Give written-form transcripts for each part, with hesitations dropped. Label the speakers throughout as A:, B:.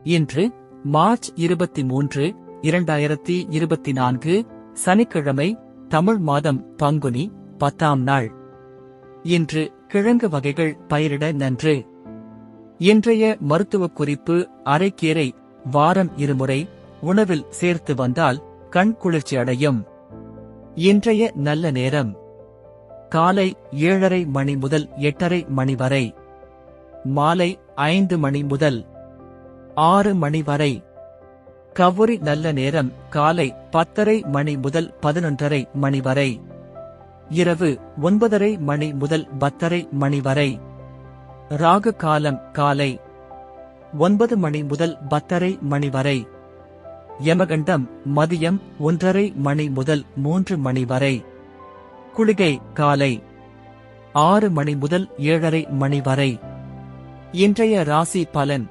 A: இன்று மார்ச் 23, 2024 சனிக்கிழமை, தமிழ் மாதம் பங்குனி 10ஆம் நாள். இன்று கிழங்கு வகைகள் பயிரிட நன்று. இன்றைய மருத்துவ குறிப்பு: அரைக்கீரை வாரம் 2 முறை உணவில் சேர்த்து வந்தால் கண் குளிர்ச்சி அடையும். இன்றைய நல்ல நேரம்: காலை 7:30 மணி முதல் 8:30 மணி வரை, மாலை 5 மணி முதல் 6 மணி வரை. கவுரி நல்ல நேரம்: காலை 10:30 மணி முதல் 11:30 மணி வரை, இரவு 9:30 மணி முதல் 10:30 மணி வரை. ராகு காலம்: காலை 9 மணி முதல் 10:30 மணி வரை. யமகண்டம்: மதியம் 1:30 மணி முதல் 3 மணி வரை. குளிகை: காலை 6 மணி முதல் 7:30 மணி வரை. இன்றைய ராசி பலன்: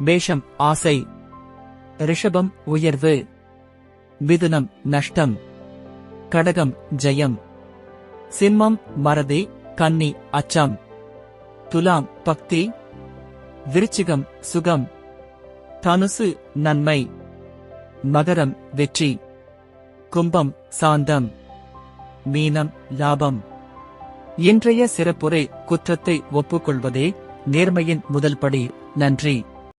A: மேஷம் ஆசை, ரிஷபம் உயர்வு, மிதுனம் நஷ்டம், கடகம் ஜெயம், சிம்மம் மறதி, கன்னி அச்சம், துலாம் பக்தி, விருச்சிகம் சுகம், தனுசு நன்மை, மகரம் வெற்றி, கும்பம் சாந்தம், மீனம் லாபம். இன்றைய சிறப்புரை: குற்றத்தை ஒப்புக்கொள்வதே நேர்மையின் முதல் படி. நன்றி.